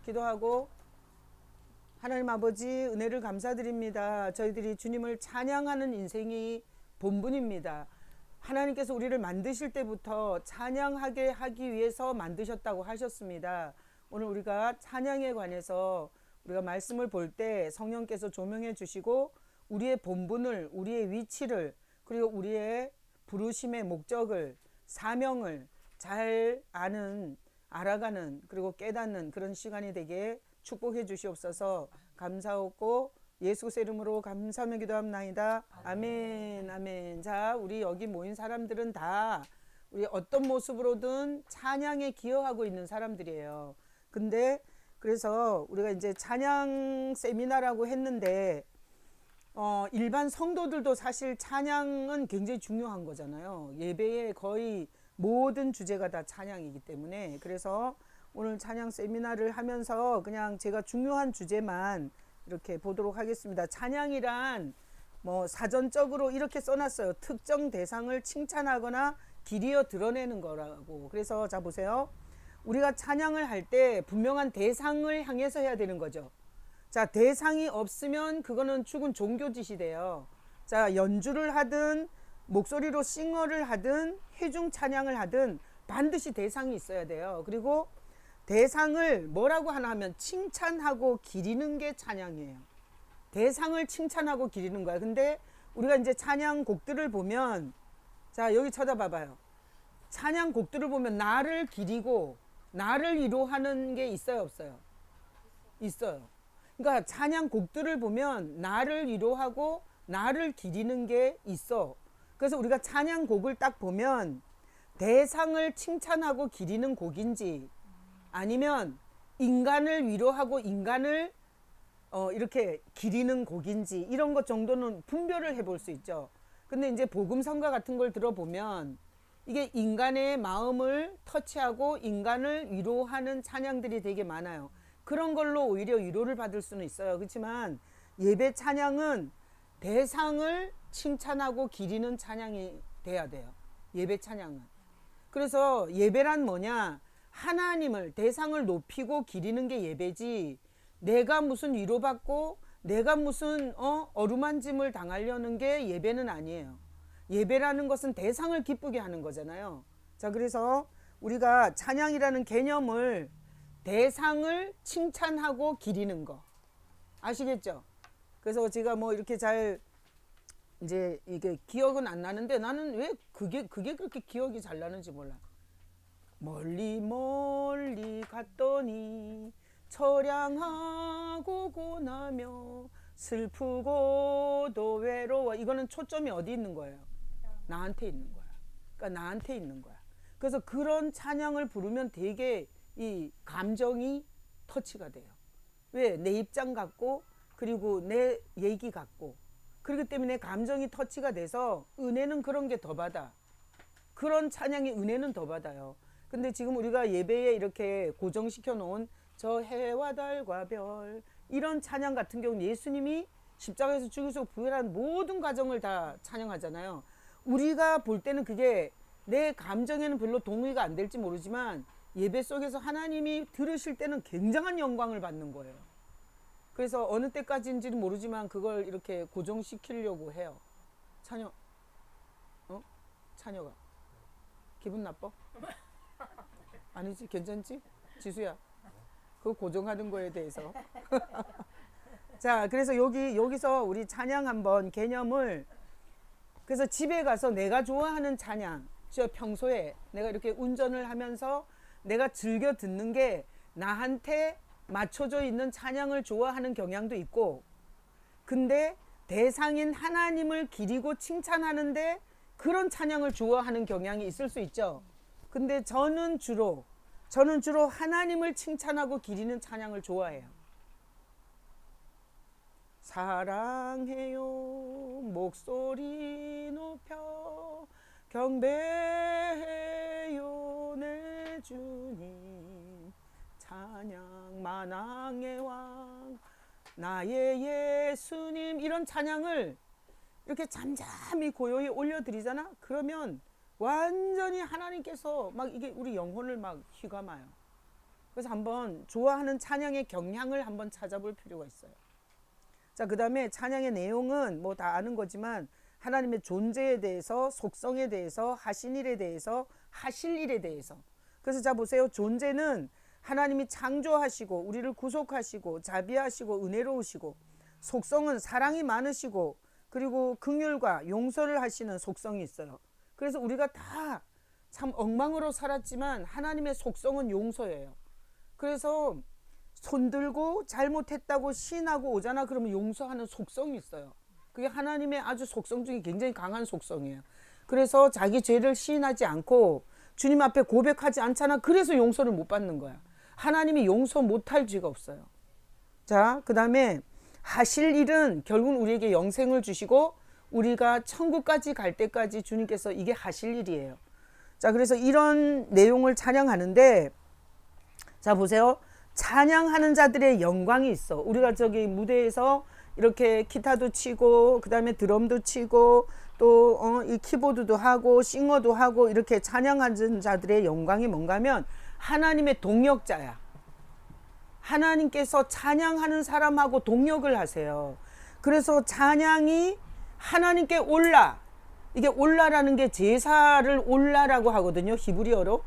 기도하고. 하나님 아버지, 은혜를 감사드립니다. 저희들이 주님을 찬양하는 인생이 본분입니다. 하나님께서 우리를 만드실 때부터 찬양하게 하기 위해서 만드셨다고 하셨습니다. 오늘 우리가 찬양에 관해서 우리가 말씀을 볼 때 성령께서 조명해 주시고 우리의 본분을, 우리의 위치를, 그리고 우리의 부르심의 목적을, 사명을 잘 알아가는, 그리고 깨닫는 그런 시간이 되게 축복해 주시옵소서. 감사하고 예수 그리스도의 이름으로 감사하며 기도합나이다. 아멘. 아멘. 자, 우리 여기 모인 사람들은 다 우리 어떤 모습으로든 찬양에 기여하고 있는 사람들이에요. 근데 그래서 우리가 이제 찬양 세미나라고 했는데 일반 성도들도 사실 찬양은 굉장히 중요한 거잖아요. 예배의 거의 모든 주제가 다 찬양이기 때문에. 그래서 오늘 찬양 세미나를 하면서 그냥 제가 중요한 주제만 이렇게 보도록 하겠습니다. 찬양이란 뭐 사전적으로 이렇게 써놨어요. 특정 대상을 칭찬하거나 기리어 드러내는 거라고. 그래서 자 보세요. 우리가 찬양을 할 때 분명한 대상을 향해서 해야 되는 거죠. 자, 대상이 없으면 그거는 죽은 종교짓이 돼요. 자, 연주를 하든 목소리로 싱어를 하든 회중 찬양을 하든 반드시 대상이 있어야 돼요. 그리고 대상을 뭐라고 하나 하면 칭찬하고 기리는 게 찬양이에요. 대상을 칭찬하고 기리는 거야. 근데 우리가 이제 찬양 곡들을 보면, 자, 여기 쳐다봐봐요. 찬양 곡들을 보면 나를 기리고 나를 위로하는 게 있어요, 없어요? 있어요. 그러니까 찬양 곡들을 보면 나를 위로하고 나를 기리는 게 있어. 그래서 우리가 찬양 곡을 딱 보면 대상을 칭찬하고 기리는 곡인지 아니면 인간을 위로하고 인간을 이렇게 기리는 곡인지 이런 것 정도는 분별을 해볼 수 있죠. 근데 이제 복음성가 같은 걸 들어보면 이게 인간의 마음을 터치하고 인간을 위로하는 찬양들이 되게 많아요. 그런 걸로 오히려 위로를 받을 수는 있어요. 그렇지만 예배 찬양은 대상을 칭찬하고 기리는 찬양이 돼야 돼요. 예배 찬양은. 그래서 예배란 뭐냐? 하나님을, 대상을 높이고 기리는 게 예배지, 내가 무슨 위로받고 내가 무슨 어루만짐을 당하려는 게 예배는 아니에요. 예배라는 것은 대상을 기쁘게 하는 거잖아요. 자, 그래서 우리가 찬양이라는 개념을 대상을 칭찬하고 기리는 거 아시겠죠? 그래서 제가 뭐 이렇게 잘 이제 이게 기억은 안 나는데 나는 왜 그게 그렇게 기억이 잘 나는지 몰라. 멀리 멀리 갔더니 처량하고 고나며 슬프고도 외로워. 이거는 초점이 어디 있는 거예요? 나한테 있는 거야. 그러니까 나한테 있는 거야. 그래서 그런 찬양을 부르면 되게 이 감정이 터치가 돼요. 왜? 내 입장 같고 그리고 내 얘기 같고 그렇기 때문에 감정이 터치가 돼서 은혜는 그런 게 더 받아. 그런 찬양의 은혜는 더 받아요. 근데 지금 우리가 예배에 이렇게 고정시켜 놓은 저 해와 달과 별 이런 찬양 같은 경우는 예수님이 십자가에서 죽으시고 부활한 모든 과정을 다 찬양하잖아요. 우리가 볼 때는 그게 내 감정에는 별로 동의가 안 될지 모르지만 예배 속에서 하나님이 들으실 때는 굉장한 영광을 받는 거예요. 그래서 어느 때까지인지는 모르지만 그걸 이렇게 고정시키려고 해요. 찬여, 찬여가 기분 나빠? 아니지, 괜찮지? 지수야, 그거 고정하는 거에 대해서. 자, 그래서 여기서 우리 찬양 한번 개념을, 그래서 집에 가서 내가 좋아하는 찬양, 저 평소에 내가 이렇게 운전을 하면서 내가 즐겨 듣는 게 나한테 맞춰져 있는 찬양을 좋아하는 경향도 있고, 근데 대상인 하나님을 기리고 칭찬하는데 그런 찬양을 좋아하는 경향이 있을 수 있죠. 근데 저는 주로 하나님을 칭찬하고 기리는 찬양을 좋아해요. 사랑해요 목소리 높여 경배해요 내 주님 찬양 만왕의 왕 나의 예수님 이런 찬양을 이렇게 잠잠히 고요히 올려드리잖아. 그러면 완전히 하나님께서 막 이게 우리 영혼을 막 휘감아요. 그래서 한번 좋아하는 찬양의 경향을 한번 찾아볼 필요가 있어요. 자, 그 다음에 찬양의 내용은 뭐 다 아는 거지만 하나님의 존재에 대해서, 속성에 대해서, 하신 일에 대해서, 하실 일에 대해서. 그래서 자 보세요. 존재는 하나님이 창조하시고 우리를 구속하시고 자비하시고 은혜로우시고, 속성은 사랑이 많으시고 그리고 긍휼과 용서를 하시는 속성이 있어요. 그래서 우리가 다 참 엉망으로 살았지만 하나님의 속성은 용서예요. 그래서 손들고 잘못했다고 시인하고 오잖아. 그러면 용서하는 속성이 있어요. 그게 하나님의 아주 속성 중에 굉장히 강한 속성이에요. 그래서 자기 죄를 시인하지 않고 주님 앞에 고백하지 않잖아. 그래서 용서를 못 받는 거야. 하나님이 용서 못할 죄가 없어요. 자, 그 다음에 하실 일은 결국 우리에게 영생을 주시고 우리가 천국까지 갈 때까지 주님께서 이게 하실 일이에요. 자, 그래서 이런 내용을 찬양하는데, 자 보세요. 찬양하는 자들의 영광이 있어. 우리가 저기 무대에서 이렇게 기타도 치고 그 다음에 드럼도 치고 또 이 키보드도 하고 싱어도 하고 이렇게 찬양하는 자들의 영광이 뭔가 하면 하나님의 동역자야. 하나님께서 찬양하는 사람하고 동역을 하세요. 그래서 찬양이 하나님께 올라, 이게 올라라는 게 제사를 올라라고 하거든요, 히브리어로.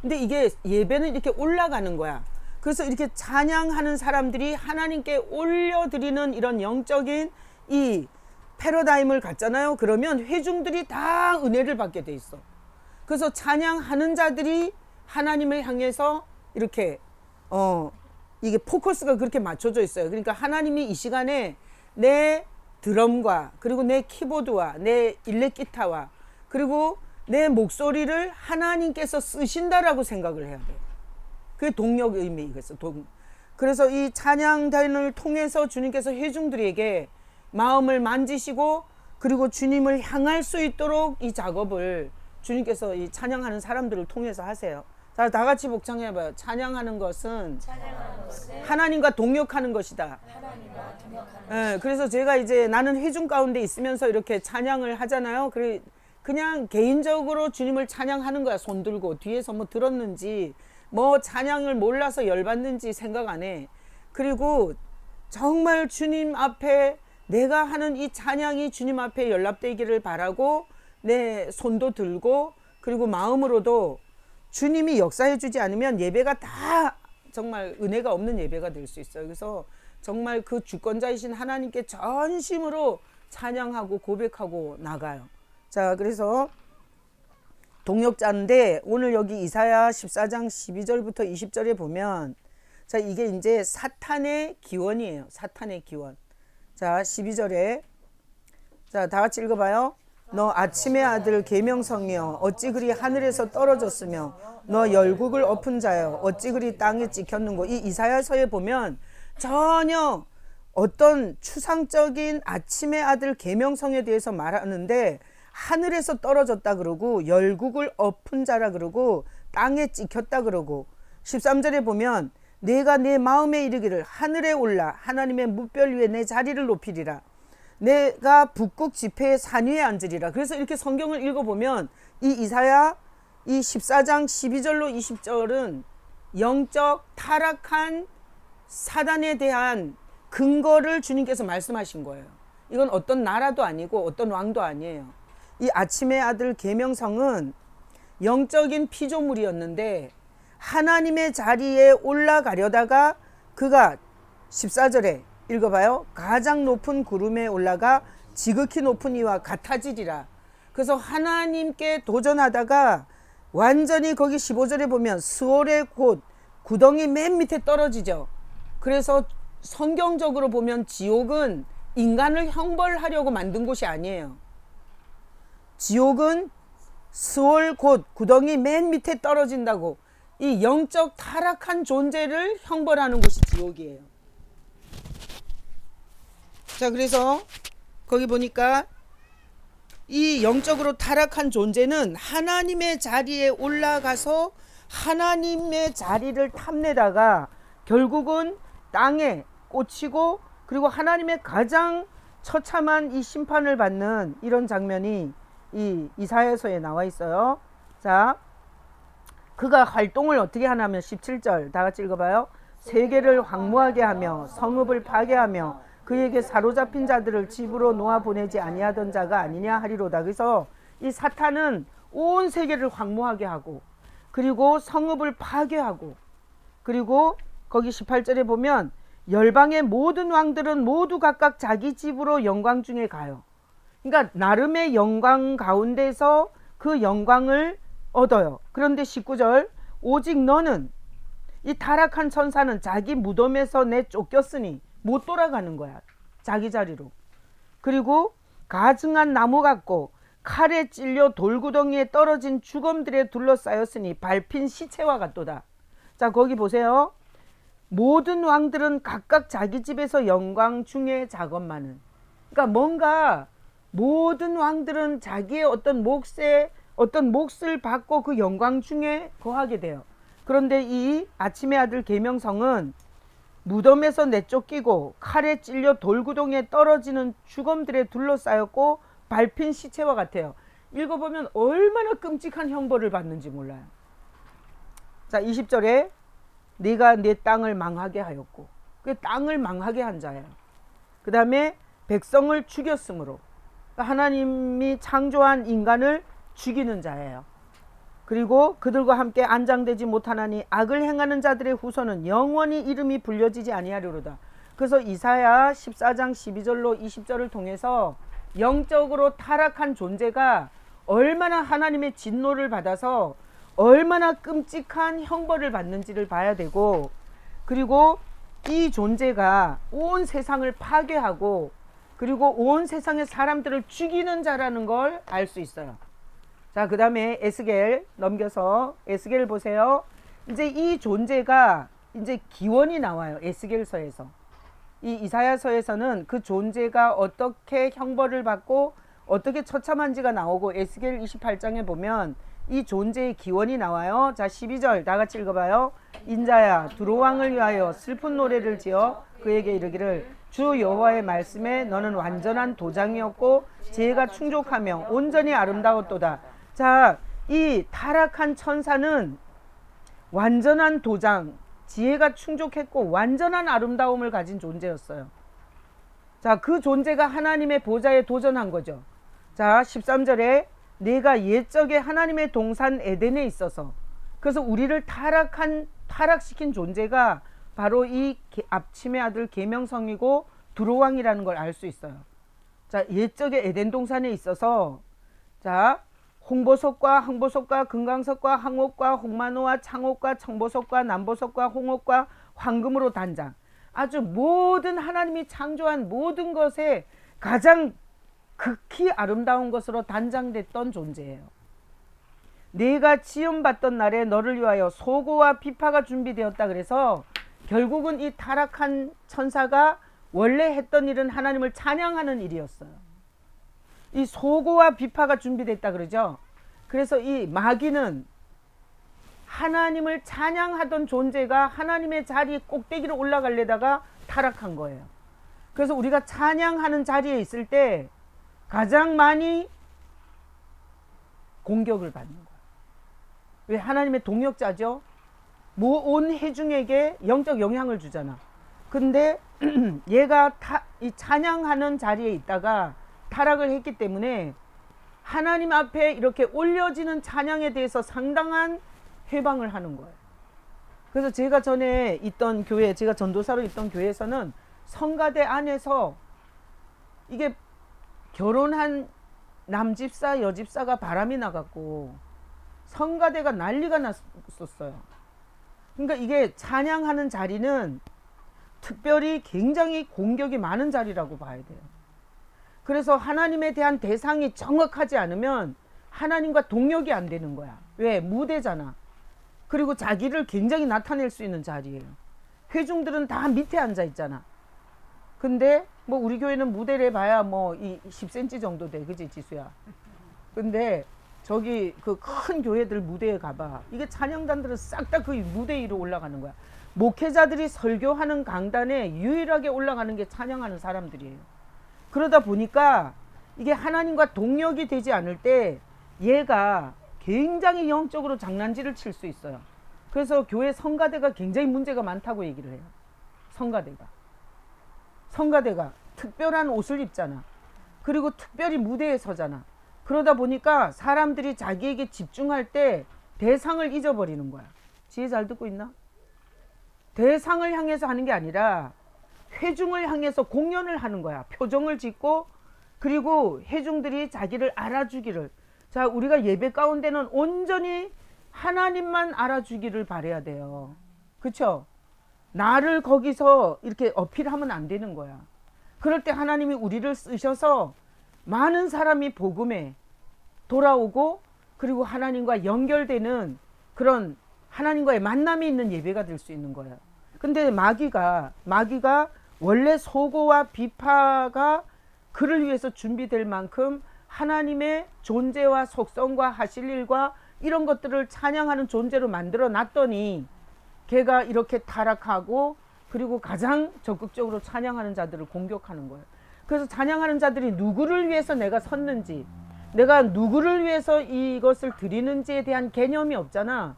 근데 이게 예배는 이렇게 올라가는 거야. 그래서 이렇게 찬양하는 사람들이 하나님께 올려드리는 이런 영적인 이 패러다임을 갖잖아요. 그러면 회중들이 다 은혜를 받게 돼 있어. 그래서 찬양하는 자들이 하나님을 향해서 이렇게 이게 포커스가 그렇게 맞춰져 있어요. 그러니까 하나님이 이 시간에 내 드럼과 그리고 내 키보드와 내 일렉 기타와 그리고 내 목소리를 하나님께서 쓰신다라고 생각을 해야 돼요. 그게 동력 의미겠어. 그래서 이 찬양단을 통해서 주님께서 회중들에게 마음을 만지시고 그리고 주님을 향할 수 있도록 이 작업을 주님께서 이 찬양하는 사람들을 통해서 하세요. 자, 다 같이 복창해봐요. 찬양하는 것은 하나님과 동역하는 것이다. 네, 그래서 제가 이제 나는 회중 가운데 있으면서 이렇게 찬양을 하잖아요. 그냥 개인적으로 주님을 찬양하는 거야. 손 들고 뒤에서 뭐 들었는지 뭐 찬양을 몰라서 열받는지 생각 안 해. 그리고 정말 주님 앞에 내가 하는 이 찬양이 주님 앞에 연락되기를 바라고 내 손도 들고 그리고 마음으로도 주님이 역사해 주지 않으면 예배가 다 정말 은혜가 없는 예배가 될 수 있어요. 그래서 정말 그 주권자이신 하나님께 전심으로 찬양하고 고백하고 나가요. 자, 그래서 동역자인데 오늘 여기 이사야 14장 12절부터 20절에 보면 자, 이게 이제 사탄의 기원이에요. 사탄의 기원. 자, 12절에 자, 다 같이 읽어봐요. 너 아침의 아들 계명성이여 어찌 그리 하늘에서 떨어졌으며 너 열국을 엎은 자여 어찌 그리 땅에 찍혔는고. 이 이사야서에 보면 전혀 어떤 추상적인 아침의 아들 계명성에 대해서 말하는데 하늘에서 떨어졌다 그러고 열국을 엎은 자라 그러고 땅에 찍혔다 그러고 13절에 보면 내가 내 마음에 이르기를 하늘에 올라 하나님의 무별 위에 내 자리를 높이리라. 내가 북극 지폐의 산 위에 앉으리라. 그래서 이렇게 성경을 읽어보면 이 이사야 이 14장 12절로 20절은 영적 타락한 사단에 대한 근거를 주님께서 말씀하신 거예요. 이건 어떤 나라도 아니고 어떤 왕도 아니에요. 이 아침의 아들 계명성은 영적인 피조물이었는데 하나님의 자리에 올라가려다가 그가 14절에 읽어봐요. 가장 높은 구름에 올라가 지극히 높은 이와 같아지리라. 그래서 하나님께 도전하다가 완전히 거기 15절에 보면 스올의 곳 구덩이 맨 밑에 떨어지죠. 그래서 성경적으로 보면 지옥은 인간을 형벌하려고 만든 곳이 아니에요. 지옥은 스올 곳 구덩이 맨 밑에 떨어진다고. 이 영적 타락한 존재를 형벌하는 곳이 지옥이에요. 자, 그래서 거기 보니까 이 영적으로 타락한 존재는 하나님의 자리에 올라가서 하나님의 자리를 탐내다가 결국은 땅에 꽂히고 그리고 하나님의 가장 처참한 이 심판을 받는 이런 장면이 이 이사야서에 나와 있어요. 자, 그가 활동을 어떻게 하냐면 17절 다 같이 읽어봐요. 세계를 황무하게 하며 성읍을 파괴하며 그에게 사로잡힌 자들을 집으로 놓아 보내지 아니하던 자가 아니냐 하리로다. 그래서 이 사탄은 온 세계를 황무하게 하고 그리고 성읍을 파괴하고 그리고 거기 18절에 보면 열방의 모든 왕들은 모두 각각 자기 집으로 영광 중에 가요. 그러니까 나름의 영광 가운데서 그 영광을 얻어요. 그런데 19절 오직 너는 이 타락한 천사는 자기 무덤에서 내쫓겼으니 못 돌아가는 거야. 자기 자리로. 그리고 가증한 나무 같고 칼에 찔려 돌구덩이에 떨어진 죽음들에 둘러싸였으니 밟힌 시체와 같도다. 자 거기 보세요. 모든 왕들은 각각 자기 집에서 영광 중에 작업만은. 그러니까 뭔가 모든 왕들은 자기의 어떤 몫을 받고 그 영광 중에 거하게 돼요. 그런데 이 아침의 아들 계명성은 무덤에서 내쫓기고 칼에 찔려 돌구덩이에 떨어지는 죽음들에 둘러싸였고 밟힌 시체와 같아요. 읽어보면 얼마나 끔찍한 형벌을 받는지 몰라요. 자 20절에 네가 내 땅을 망하게 하였고 그 땅을 망하게 한 자예요. 그 다음에 백성을 죽였으므로 하나님이 창조한 인간을 죽이는 자예요. 그리고 그들과 함께 안장되지 못하나니 악을 행하는 자들의 후손은 영원히 이름이 불려지지 아니하리로다. 그래서 이사야 14장 12절로 20절을 통해서 영적으로 타락한 존재가 얼마나 하나님의 진노를 받아서 얼마나 끔찍한 형벌을 받는지를 봐야 되고 그리고 이 존재가 온 세상을 파괴하고 그리고 온 세상의 사람들을 죽이는 자라는 걸 알 수 있어요. 자, 그 다음에 에스겔 넘겨서 에스겔 보세요. 이제 이 존재가 이제 기원이 나와요. 에스겔서에서. 이 이사야서에서는 그 존재가 어떻게 형벌을 받고 어떻게 처참한지가 나오고 에스겔 28장에 보면 이 존재의 기원이 나와요. 자 12절 다 같이 읽어봐요. 인자야 두로 왕을 위하여 슬픈 노래를 지어 그에게 이르기를 주 여호와의 말씀에 너는 완전한 도장이었고 지혜가 충족하며 온전히 아름다웠도다. 자, 이 타락한 천사는 완전한 도장, 지혜가 충족했고 완전한 아름다움을 가진 존재였어요. 자, 그 존재가 하나님의 보좌에 도전한 거죠. 자 13절에 내가 옛적에 하나님의 동산 에덴에 있어서 그래서 우리를 타락시킨 존재가 바로 이 아침의 아들 계명성이고 두로왕이라는 걸 알 수 있어요. 자 옛적에 에덴 동산에 있어서 자 홍보석과 항보석과 금강석과 항옥과 홍마노와 창옥과 청보석과 남보석과 홍옥과 황금으로 단장 아주 모든 하나님이 창조한 모든 것에 가장 극히 아름다운 것으로 단장됐던 존재예요. 내가 지음받던 날에 너를 위하여 소고와 비파가 준비되었다. 그래서 결국은 이 타락한 천사가 원래 했던 일은 하나님을 찬양하는 일이었어요. 이 소고와 비파가 준비됐다 그러죠. 그래서 이 마귀는 하나님을 찬양하던 존재가 하나님의 자리 꼭대기로 올라가려다가 타락한 거예요. 그래서 우리가 찬양하는 자리에 있을 때 가장 많이 공격을 받는 거예요. 왜? 하나님의 동역자죠. 온 회중에게 영적 영향을 주잖아. 근데 얘가 이 찬양하는 자리에 있다가 타락을 했기 때문에 하나님 앞에 이렇게 올려지는 찬양에 대해서 상당한 회방을 하는 거예요. 그래서 제가 전에 있던 교회, 제가 전도사로 있던 교회에서는 성가대 안에서 이게 결혼한 남집사 여집사가 바람이 나갔고 성가대가 난리가 났었어요. 그러니까 이게 찬양하는 자리는 특별히 굉장히 공격이 많은 자리라고 봐야 돼요. 그래서 하나님에 대한 대상이 정확하지 않으면 하나님과 동역이 안 되는 거야. 왜? 무대잖아. 그리고 자기를 굉장히 나타낼 수 있는 자리예요. 회중들은 다 밑에 앉아 있잖아. 근데 뭐 우리 교회는 무대를 봐야 뭐 이 10cm 정도 돼. 그지 지수야? 근데 저기 그 큰 교회들 무대에 가봐. 이게 찬양단들은 싹 다 그 무대 위로 올라가는 거야. 목회자들이 설교하는 강단에 유일하게 올라가는 게 찬양하는 사람들이에요. 그러다 보니까 이게 하나님과 동역이 되지 않을 때 얘가 굉장히 영적으로 장난질을 칠 수 있어요. 그래서 교회 성가대가 굉장히 문제가 많다고 얘기를 해요. 성가대가 특별한 옷을 입잖아. 그리고 특별히 무대에 서잖아. 그러다 보니까 사람들이 자기에게 집중할 때 대상을 잊어버리는 거야. 지혜 잘 듣고 있나? 대상을 향해서 하는 게 아니라 회중을 향해서 공연을 하는 거야. 표정을 짓고, 그리고 회중들이 자기를 알아주기를. 자, 우리가 예배 가운데는 온전히 하나님만 알아주기를 바라야 돼요. 그쵸? 나를 거기서 이렇게 어필하면 안 되는 거야. 그럴 때 하나님이 우리를 쓰셔서 많은 사람이 복음에 돌아오고, 그리고 하나님과 연결되는 그런 하나님과의 만남이 있는 예배가 될 수 있는 거예요. 근데 마귀가 원래 소고와 비파가 그를 위해서 준비될 만큼 하나님의 존재와 속성과 하실 일과 이런 것들을 찬양하는 존재로 만들어 놨더니 걔가 이렇게 타락하고, 그리고 가장 적극적으로 찬양하는 자들을 공격하는 거예요. 그래서 찬양하는 자들이 누구를 위해서 내가 섰는지, 내가 누구를 위해서 이것을 드리는지에 대한 개념이 없잖아.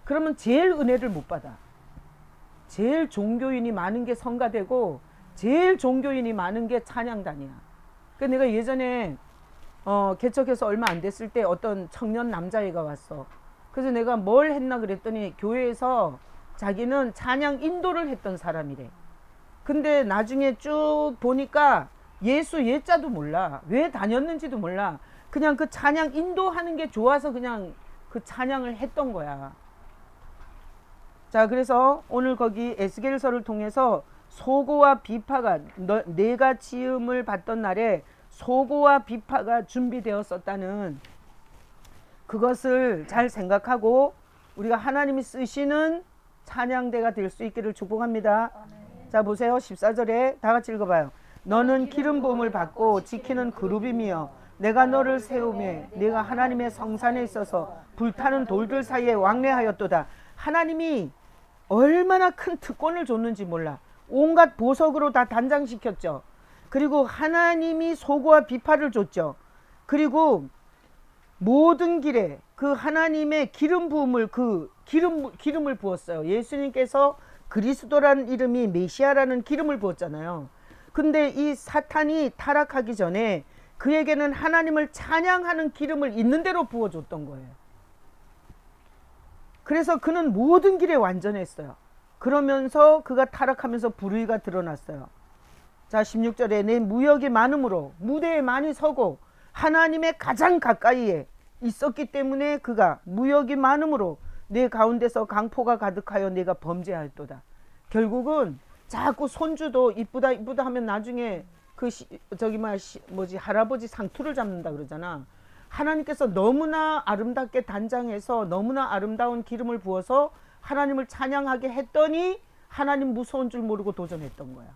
그러면 제일 은혜를 못 받아. 제일 종교인이 많은 게 성가되고, 제일 종교인이 많은 게 찬양단이야. 그러니까 내가 예전에 개척해서 얼마 안 됐을 때 어떤 청년 남자애가 왔어. 그래서 내가 뭘 했나 그랬더니 교회에서 자기는 찬양 인도를 했던 사람이래. 근데 나중에 쭉 보니까 예수 예자도 몰라. 왜 다녔는지도 몰라. 그냥 그 찬양 인도하는 게 좋아서 그냥 그 찬양을 했던 거야. 자, 그래서 오늘 거기 에스겔서를 통해서 소고와 비파가, 내가 지음을 받던 날에 소고와 비파가 준비되었었다는 그것을 잘 생각하고 우리가 하나님이 쓰시는 찬양대가 될 수 있기를 축복합니다. 자, 보세요. 14절에 다 같이 읽어봐요. 너는 기름 부음을 받고 지키는 그룹이며 내가 너를 세우며 내가 하나님의 성산에 있어서 불타는 돌들 사이에 왕래하였도다. 하나님이 얼마나 큰 특권을 줬는지 몰라. 온갖 보석으로 다 단장시켰죠. 그리고 하나님이 소고와 비파를 줬죠. 그리고 모든 길에 그 하나님의 기름 부음을, 기름을 부었어요. 예수님께서 그리스도라는 이름이 메시아라는 기름을 부었잖아요. 근데 이 사탄이 타락하기 전에 그에게는 하나님을 찬양하는 기름을 있는 대로 부어줬던 거예요. 그래서 그는 모든 길에 완전했어요. 그러면서 그가 타락하면서 불의가 드러났어요. 자, 16절에 내 무역이 많음으로 무대에 많이 서고 하나님의 가장 가까이에 있었기 때문에 그가 무역이 많음으로 내 가운데서 강포가 가득하여 내가 범죄하였도다. 결국은 자꾸 손주도 이쁘다 하면 나중에 그 할아버지 상투를 잡는다 그러잖아. 하나님께서 너무나 아름답게 단장해서 너무나 아름다운 기름을 부어서 하나님을 찬양하게 했더니 하나님 무서운 줄 모르고 도전했던 거야.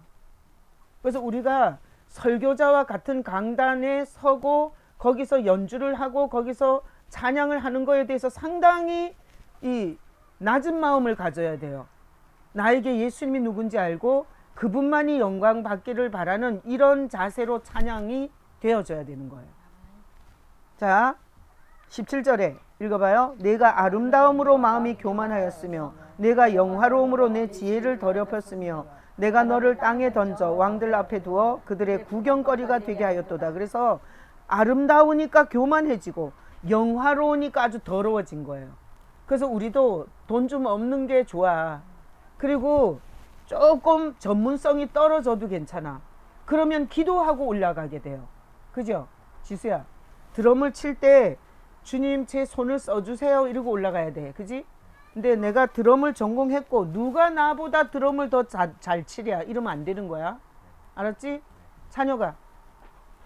그래서 우리가 설교자와 같은 강단에 서고 거기서 연주를 하고 거기서 찬양을 하는 거에 대해서 상당히 이 낮은 마음을 가져야 돼요. 나에게 예수님이 누군지 알고 그분만이 영광 받기를 바라는 이런 자세로 찬양이 되어져야 되는 거예요. 자, 17절에 읽어봐요. 내가 아름다움으로 마음이 교만하였으며 내가 영화로움으로 내 지혜를 더럽혔으며 내가 너를 땅에 던져 왕들 앞에 두어 그들의 구경거리가 되게 하였도다. 그래서 아름다우니까 교만해지고 영화로우니까 아주 더러워진 거예요. 그래서 우리도 돈 좀 없는 게 좋아. 그리고 조금 전문성이 떨어져도 괜찮아. 그러면 기도하고 올라가게 돼요. 그죠? 지수야, 드럼을 칠 때 주님 제 손을 써주세요 이러고 올라가야 돼. 그지? 근데 내가 드럼을 전공했고 누가 나보다 드럼을 더 잘 치랴 이러면 안 되는 거야. 알았지? 자녀가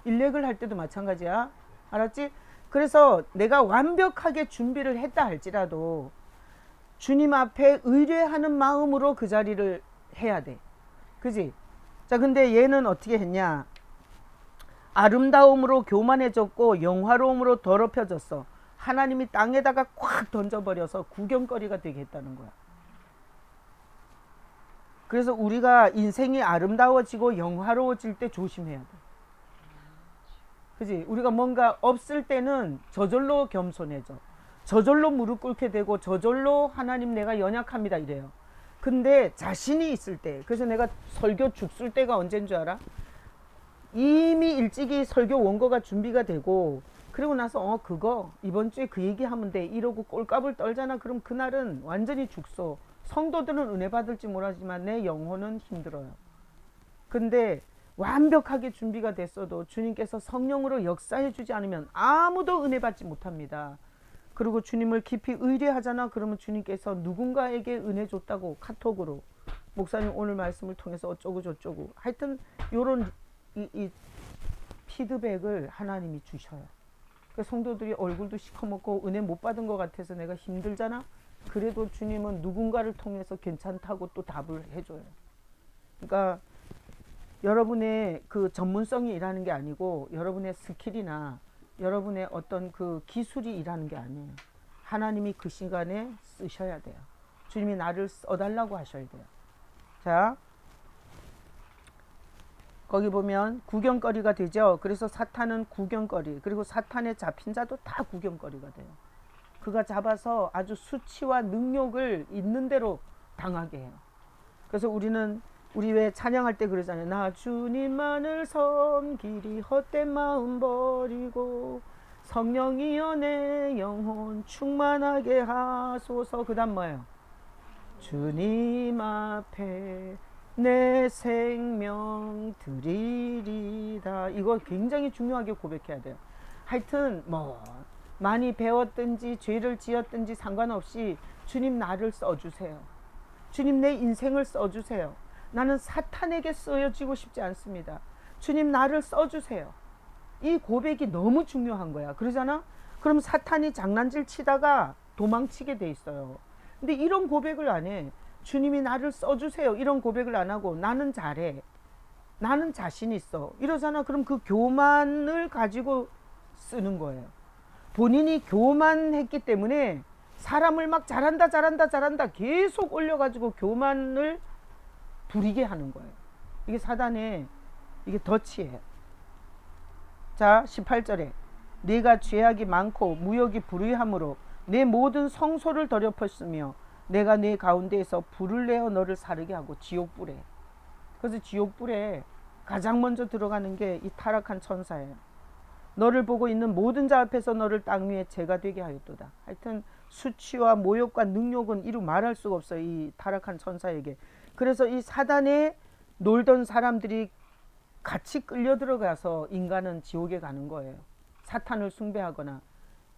일렉을 할 때도 마찬가지야. 알았지? 그래서 내가 완벽하게 준비를 했다 할지라도 주님 앞에 의뢰하는 마음으로 그 자리를 해야 돼. 그지? 자, 근데 얘는 어떻게 했냐? 아름다움으로 교만해졌고 영화로움으로 더럽혀졌어. 하나님이 땅에다가 콱 던져버려서 구경거리가 되게 했다는 거야. 그래서 우리가 인생이 아름다워지고 영화로워질 때 조심해야 돼. 그지? 우리가 뭔가 없을 때는 저절로 겸손해져. 저절로 무릎 꿇게 되고 저절로 하나님 내가 연약합니다 이래요. 근데 자신이 있을 때, 그래서 내가 설교 죽술 때가 언제인 줄 알아? 이미 일찍이 설교 원고가 준비가 되고 그리고 나서 그거 이번 주에 그 얘기하면 돼 이러고 꼴값을 떨잖아. 그럼 그날은 완전히 죽소. 성도들은 은혜 받을지 모르지만 내 영혼은 힘들어요. 근데 완벽하게 준비가 됐어도 주님께서 성령으로 역사해 주지 않으면 아무도 은혜 받지 못합니다. 그리고 주님을 깊이 의뢰하잖아. 그러면 주님께서 누군가에게 은혜 줬다고 카톡으로 목사님 오늘 말씀을 통해서 어쩌고 저쩌고 하여튼 요런 이 피드백을 하나님이 주셔요. 그 성도들이 얼굴도 시커멓고 은혜 못 받은 것 같아서 내가 힘들잖아. 그래도 주님은 누군가를 통해서 괜찮다고 또 답을 해줘요. 그러니까 여러분의 그 전문성이 일하는 게 아니고 여러분의 스킬이나 여러분의 어떤 그 기술이 일하는 게 아니에요. 하나님이 그 시간에 쓰셔야 돼요. 주님이 나를 써달라고 하셔야 돼요. 자, 거기 보면 구경거리가 되죠. 그래서 사탄은 구경거리, 그리고 사탄에 잡힌 자도 다 구경거리가 돼요. 그가 잡아서 아주 수치와 능욕을 있는 대로 당하게 해요. 그래서 우리 왜 찬양할 때 그러잖아요. 나 주님만을 섬기리 헛된 마음 버리고 성령이여 내 영혼 충만하게 하소서. 그 다음 뭐예요? 주님 앞에 내 생명 드리리다. 이거 굉장히 중요하게 고백해야 돼요. 하여튼 뭐 많이 배웠든지 죄를 지었든지 상관없이 주님 나를 써주세요. 주님 내 인생을 써주세요. 나는 사탄에게 쓰여지고 싶지 않습니다. 주님 나를 써주세요. 이 고백이 너무 중요한 거야. 그러잖아? 그럼 사탄이 장난질 치다가 도망치게 돼 있어요. 근데 이런 고백을 안 해. 주님이 나를 써주세요. 이런 고백을 안 하고 나는 잘해. 나는 자신 있어. 이러잖아. 그럼 그 교만을 가지고 쓰는 거예요. 본인이 교만했기 때문에 사람을 막 잘한다 계속 올려가지고 교만을 부리게 하는 거예요. 이게 사단의 이게 덫이에요. 자, 18절에 네가 죄악이 많고 무욕이 불의함으로 내 모든 성소를 더럽혔으며 내가 네 가운데에서 불을 내어 너를 사르게 하고 지옥불에. 그래서 지옥불에 가장 먼저 들어가는 게 이 타락한 천사예요. 너를 보고 있는 모든 자 앞에서 너를 땅 위에 재가 되게 하였도다. 하여튼 수치와 모욕과 능욕은 이루 말할 수가 없어요. 이 타락한 천사에게. 그래서 이 사단에 놀던 사람들이 같이 끌려 들어가서 인간은 지옥에 가는 거예요. 사탄을 숭배하거나.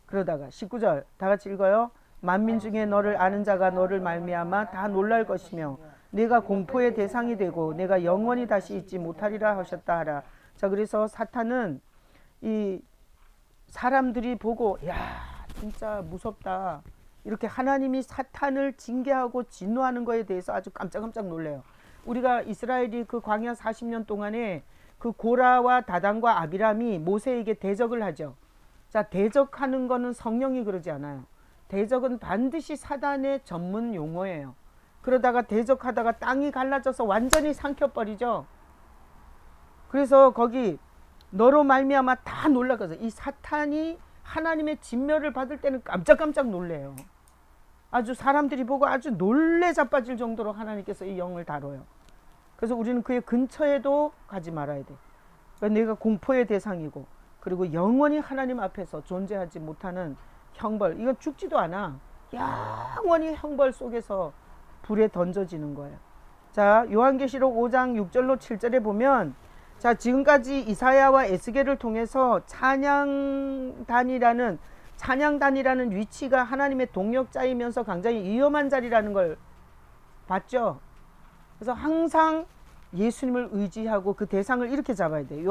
그러다가 19절 다 같이 읽어요. 만민 중에 너를 아는 자가 너를 말미암아 다 놀랄 것이며 네가 공포의 대상이 되고 내가 영원히 다시 잊지 못하리라 하셨다 하라. 자, 그래서 사탄은 이 사람들이 보고 야 진짜 무섭다. 이렇게 하나님이 사탄을 징계하고 진노하는 거에 대해서 아주 깜짝깜짝 놀래요. 우리가 이스라엘이 그 광야 40년 동안에 그 고라와 다단과 아비람이 모세에게 대적을 하죠. 자, 대적하는 거는 성령이 그러지 않아요. 대적은 반드시 사단의 전문 용어예요. 그러다가 대적하다가 땅이 갈라져서 완전히 삼켜버리죠. 그래서 거기 너로 말미암아 다 놀라서 이 사탄이 하나님의 진멸을 받을 때는 깜짝깜짝 놀래요. 아주 사람들이 보고 아주 놀래 자빠질 정도로 하나님께서 이 영을 다뤄요. 그래서 우리는 그의 근처에도 가지 말아야 돼. 그러니까 내가 공포의 대상이고 그리고 영원히 하나님 앞에서 존재하지 못하는 형벌. 이건 죽지도 않아. 영원히 형벌 속에서 불에 던져지는 거예요. 자, 요한계시록 5장 6절로 7절에 보면 자, 지금까지 이사야와 에스겔을 통해서 찬양단이라는 위치가 하나님의 동역자이면서 굉장히 위험한 자리라는 걸 봤죠. 그래서 항상 예수님을 의지하고 그 대상을 이렇게 잡아야 돼요.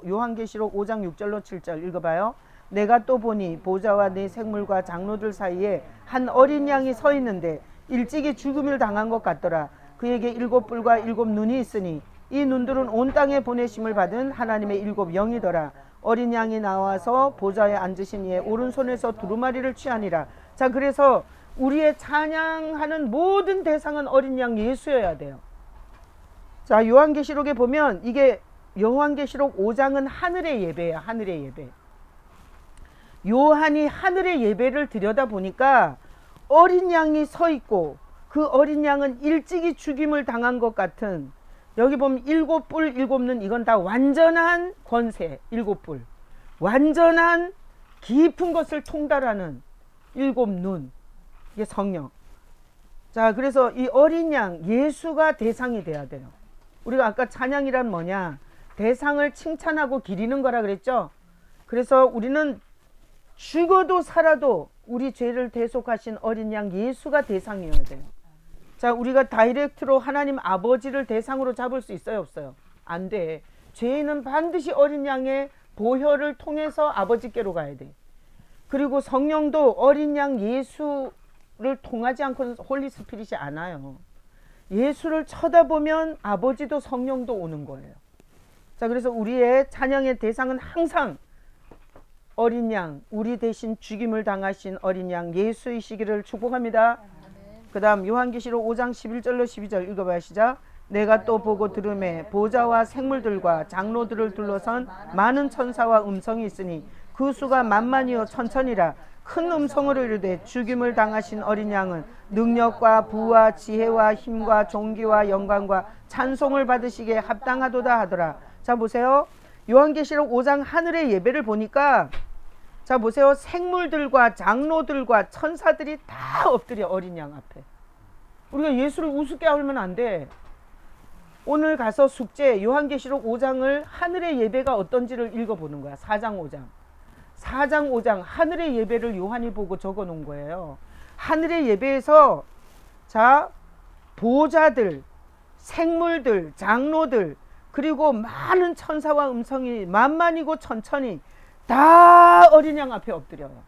요한계시록 5장 6절로 7절 읽어봐요. 내가 또 보니 보좌와 네 생물과 장로들 사이에 한 어린 양이 서 있는데 일찍이 죽음을 당한 것 같더라. 그에게 7뿔과 7눈이 있으니 이 눈들은 온 땅에 보내심을 받은 하나님의 7 영이더라. 어린 양이 나와서 보좌에 앉으신 이의 오른손에서 두루마리를 취하니라. 자, 그래서 우리의 찬양하는 모든 대상은 어린 양 예수여야 돼요. 자, 요한계시록에 보면 이게 요한계시록 5장은 하늘의 예배야. 하늘의 예배. 요한이 하늘의 예배를 들여다보니까 어린 양이 서 있고 그 어린 양은 일찍이 죽임을 당한 것 같은, 여기 보면 7뿔 7눈, 이건 다 완전한 권세, 7뿔, 완전한 깊은 것을 통달하는 7눈, 이게 성령. 자, 그래서 이 어린 양 예수가 대상이 돼야 돼요. 우리가 아까 찬양이란 뭐냐, 대상을 칭찬하고 기리는 거라 그랬죠. 그래서 우리는 죽어도 살아도 우리 죄를 대속하신 어린 양 예수가 대상이어야 돼요. 자, 우리가 다이렉트로 하나님 아버지를 대상으로 잡을 수 있어요, 없어요? 안 돼. 죄인은 반드시 어린 양의 보혈을 통해서 아버지께로 가야 돼. 그리고 성령도 어린 양 예수를 통하지 않고는 홀리 스피릿이 안 와요. 예수를 쳐다보면 아버지도 성령도 오는 거예요. 자, 그래서 우리의 찬양의 대상은 항상 어린 양, 우리 대신 죽임을 당하신 어린 양 예수이시기를 축복합니다. 그 다음 요한계시록 5장 11절로 12절 읽어봐요. 시작. 내가 또 보고 들음에 보좌와 생물들과 장로들을 둘러선 많은 천사와 음성이 있으니 그 수가 만만이요 천천이라. 큰 음성으로 이르되 죽임을 당하신 어린 양은 능력과 부와 지혜와 힘과 존귀와 영광과 찬송을 받으시기에 합당하도다 하더라. 자, 보세요. 요한계시록 5장 하늘의 예배를 보니까, 자, 보세요. 생물들과 장로들과 천사들이 다 엎드려 어린 양 앞에. 우리가 예수를 우습게 알면 안 돼. 오늘 가서 숙제 요한계시록 5장을 하늘의 예배가 어떤지를 읽어보는 거야. 4장 5장 4장 5장 하늘의 예배를 요한이 보고 적어 놓은 거예요. 하늘의 예배에서, 자, 보좌들, 생물들, 장로들, 그리고 많은 천사와 음성이 만만이고 천천히 다 어린 양 앞에 엎드려요.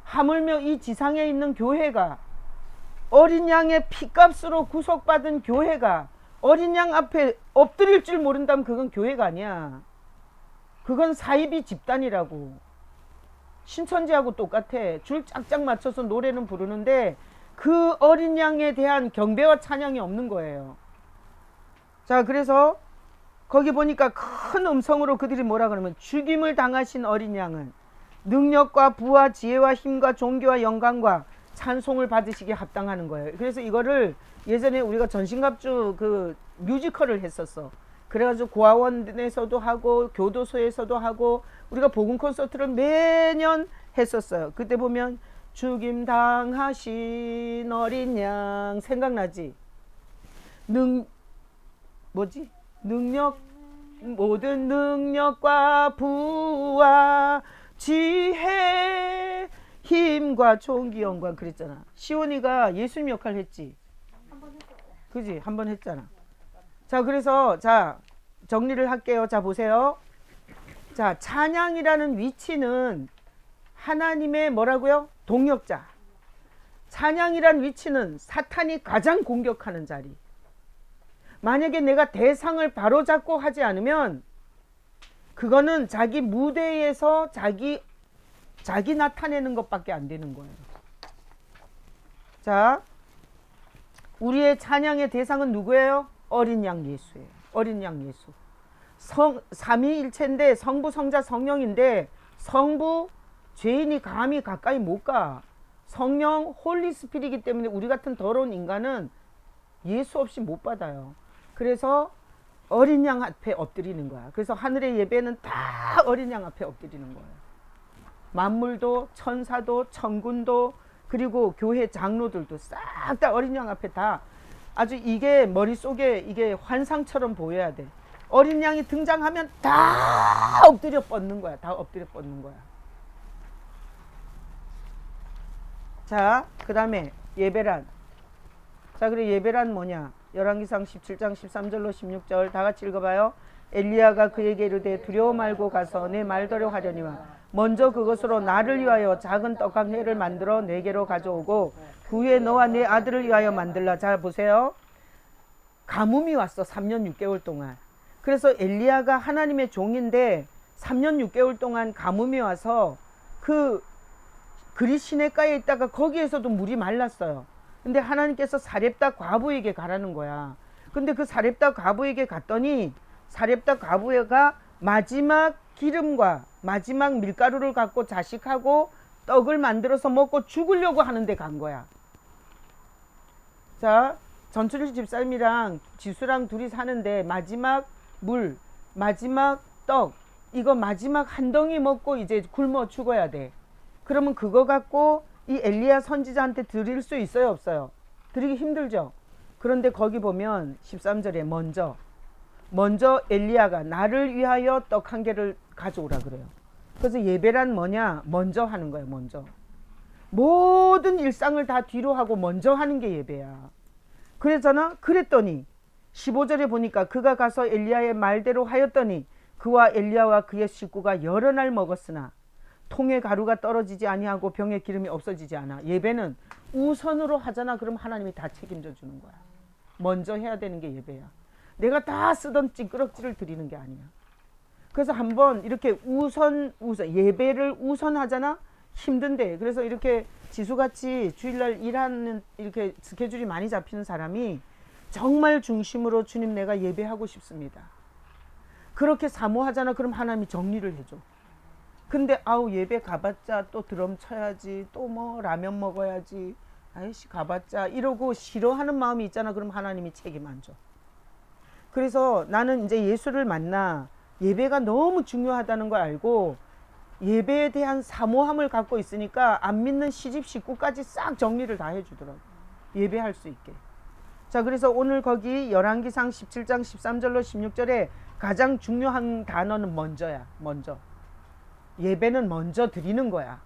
하물며 이 지상에 있는 교회가, 어린 양의 피값으로 구속받은 교회가 어린 양 앞에 엎드릴 줄 모른다면 그건 교회가 아니야. 그건 사이비 집단이라고. 신천지하고 똑같아. 줄 짝짝 맞춰서 노래는 부르는데 그 어린 양에 대한 경배와 찬양이 없는 거예요. 자, 그래서 거기 보니까 큰 음성으로 그들이 뭐라 그러면 죽임을 당하신 어린 양은 능력과 부와 지혜와 힘과 존귀와 영광과 찬송을 받으시기에 합당하는 거예요. 그래서 이거를 예전에 우리가 전신갑주 그 뮤지컬을 했었어. 그래가지고 고아원에서도 하고 교도소에서도 하고 우리가 복음 콘서트를 매년 했었어요. 그때 보면 죽임 당하신 어린 양 생각나지? 능력, 모든 능력과 부와 지혜, 힘과 존귀 영광 그랬잖아. 시온이가 예수님 역할 했지. 그지? 한번 했잖아. 자, 그래서 자, 정리를 할게요. 자, 보세요. 자, 찬양이라는 위치는 하나님의 뭐라고요? 동역자. 찬양이란 위치는 사탄이 가장 공격하는 자리. 만약에 내가 대상을 바로잡고 하지 않으면 그거는 자기 무대에서 자기 나타내는 것밖에 안 되는 거예요. 자, 우리의 찬양의 대상은 누구예요? 어린 양 예수예요. 어린 양 예수. 삼위일체인데 성부, 성자, 성령인데 성부 죄인이 감히 가까이 못 가. 성령 홀리 스피릿이기 때문에 우리 같은 더러운 인간은 예수 없이 못 받아요. 그래서 어린 양 앞에 엎드리는 거야. 그래서 하늘의 예배는 다 어린 양 앞에 엎드리는 거예요. 만물도 천사도 천군도 그리고 교회 장로들도 싹 다 어린 양 앞에 다 아주 이게 머릿속에 이게 환상처럼 보여야 돼. 어린 양이 등장하면 다 엎드려 뻗는 거야. 다 엎드려 뻗는 거야. 자, 그 다음에 예배란. 자, 그리고 예배란 뭐냐? 열왕기상 17장 13절로 16절 다 같이 읽어봐요. 엘리야가 그에게 이르되 두려워 말고 가서 내 말대로 하려니와 먼저 그것으로 나를 위하여 작은 떡 한 회를 만들어 내게로 가져오고 그 후에 너와 내 아들을 위하여 만들라. 자, 보세요. 가뭄이 왔어. 3년 6개월 동안. 그래서 엘리야가 하나님의 종인데 3년 6개월 동안 가뭄이 와서 그 그리 시내가에 있다가 거기에서도 물이 말랐어요. 근데 하나님께서 사렙다 과부에게 가라는 거야. 근데 그 사렙다 과부에게 갔더니 사렙다 과부가 마지막 기름과 마지막 밀가루를 갖고 자식하고 떡을 만들어서 먹고 죽으려고 하는데 간 거야. 자, 전철주 집사님이랑 지수랑 둘이 사는데 마지막 물, 마지막 떡, 이거 마지막 한 덩이 먹고 이제 굶어 죽어야 돼. 그러면 그거 갖고 이 엘리야 선지자한테 드릴 수 있어요, 없어요? 드리기 힘들죠. 그런데 거기 보면 13절에 먼저 엘리야가 나를 위하여 떡 한 개를 가져오라 그래요. 그래서 예배란 뭐냐? 먼저 하는 거예요. 먼저. 모든 일상을 다 뒤로 하고 먼저 하는 게 예배야. 그랬더니 15절에 보니까 그가 가서 엘리야의 말대로 하였더니 그와 엘리야와 그의 식구가 여러 날 먹었으나 통에 가루가 떨어지지 아니하고 병에 기름이 없어지지 않아. 예배는 우선으로 하잖아. 그럼 하나님이 다 책임져 주는 거야. 먼저 해야 되는 게 예배야. 내가 다 쓰던 찌끄럭지를 드리는 게 아니야. 그래서 한번 이렇게 우선 예배를 우선하잖아. 힘든데. 그래서 이렇게 지수같이 주일날 일하는 이렇게 스케줄이 많이 잡히는 사람이 정말 중심으로 주님 내가 예배하고 싶습니다. 그렇게 사모하잖아. 그럼 하나님이 정리를 해줘. 근데 예배 가봤자 또 드럼 쳐야지, 또 뭐 라면 먹어야지, 아이씨 가봤자 이러고 싫어하는 마음이 있잖아. 그럼 하나님이 책임 안 줘. 그래서 나는 이제 예수를 만나 예배가 너무 중요하다는 걸 알고 예배에 대한 사모함을 갖고 있으니까 안 믿는 시집 식구까지 싹 정리를 다 해주더라고. 예배할 수 있게. 자, 그래서 오늘 거기 열왕기상 17장 13절로 16절에 가장 중요한 단어는 먼저야. 먼저. 예배는 먼저 드리는 거야.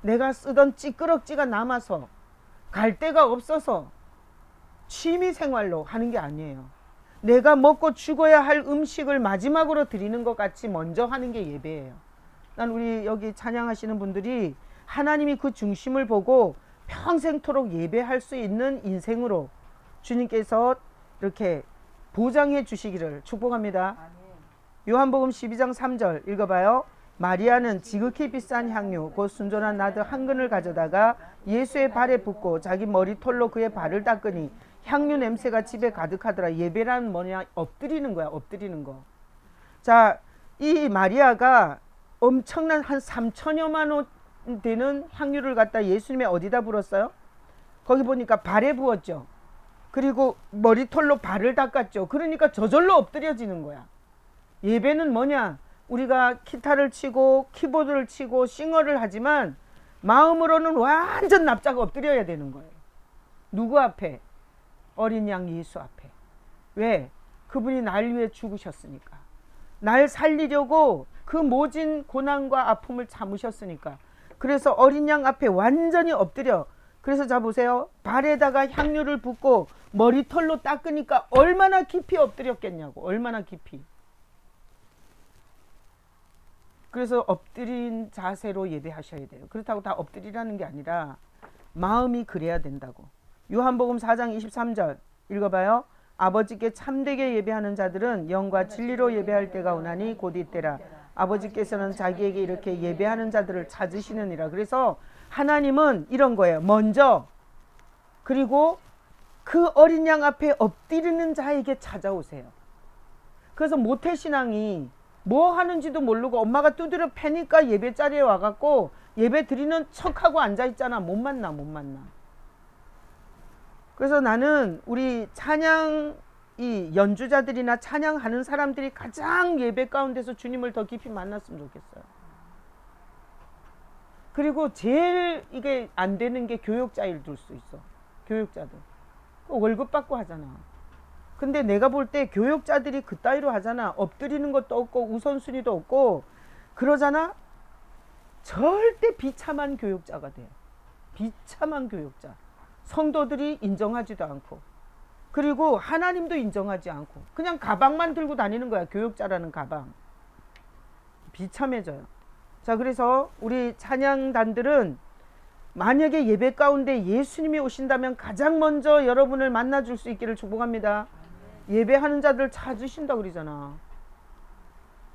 내가 쓰던 찌끄럭지가 남아서 갈 데가 없어서 취미생활로 하는 게 아니에요. 내가 먹고 죽어야 할 음식을 마지막으로 드리는 것 같이 먼저 하는 게 예배예요. 난 우리 여기 찬양하시는 분들이 하나님이 그 중심을 보고 평생토록 예배할 수 있는 인생으로 주님께서 이렇게 보장해 주시기를 축복합니다. 요한복음 12장 3절 읽어봐요. 마리아는 지극히 비싼 향유 곧 순전한 나드 한 근을 가져다가 예수의 발에 붓고 자기 머리털로 그의 발을 닦으니 향유 냄새가 집에 가득하더라. 예배란 뭐냐? 엎드리는 거야. 엎드리는 거. 자, 이 마리아가 엄청난 한 3천여만 원 되는 향유를 갖다 예수님의 어디다 부었어요? 거기 보니까 발에 부었죠. 그리고 머리털로 발을 닦았죠. 그러니까 저절로 엎드려지는 거야. 예배는 뭐냐? 우리가 기타를 치고 키보드를 치고 싱어를 하지만 마음으로는 완전 납작 엎드려야 되는 거예요. 누구 앞에? 어린 양 예수 앞에. 왜? 그분이 날 위해 죽으셨으니까. 날 살리려고 그 모진 고난과 아픔을 참으셨으니까. 그래서 어린 양 앞에 완전히 엎드려. 그래서 자 보세요. 발에다가 향유를 붓고 머리털로 닦으니까 얼마나 깊이 엎드렸겠냐고. 얼마나 깊이. 그래서 엎드린 자세로 예배하셔야 돼요. 그렇다고 다 엎드리라는 게 아니라 마음이 그래야 된다고. 요한복음 4장 23절 읽어봐요. 아버지께 참되게 예배하는 자들은 영과 진리로 예배할 때가 오나니 곧 이때라. 아버지께서는 자기에게 이렇게 예배하는 자들을 찾으시느니라. 그래서 하나님은 이런 거예요. 먼저 그리고 그 어린 양 앞에 엎드리는 자에게 찾아오세요. 그래서 모태신앙이 뭐 하는지도 모르고 엄마가 두드려 패니까 예배 자리에 와갖고 예배 드리는 척하고 앉아있잖아. 못 만나. 그래서 나는 우리 찬양 이 연주자들이나 찬양하는 사람들이 가장 예배 가운데서 주님을 더 깊이 만났으면 좋겠어요. 그리고 제일 이게 안 되는 게 교역자일 들 수 있어. 교역자들 월급 받고 하잖아. 근데 내가 볼 때 교역자들이 그따위로 하잖아. 엎드리는 것도 없고 우선순위도 없고 그러잖아. 절대 비참한 교역자가 돼. 비참한 교역자. 성도들이 인정하지도 않고 그리고 하나님도 인정하지 않고 그냥 가방만 들고 다니는 거야. 교역자라는 가방. 비참해져요. 자, 그래서 우리 찬양단들은 만약에 예배 가운데 예수님이 오신다면 가장 먼저 여러분을 만나줄 수 있기를 축복합니다. 예배하는 자들 찾으신다 그러잖아.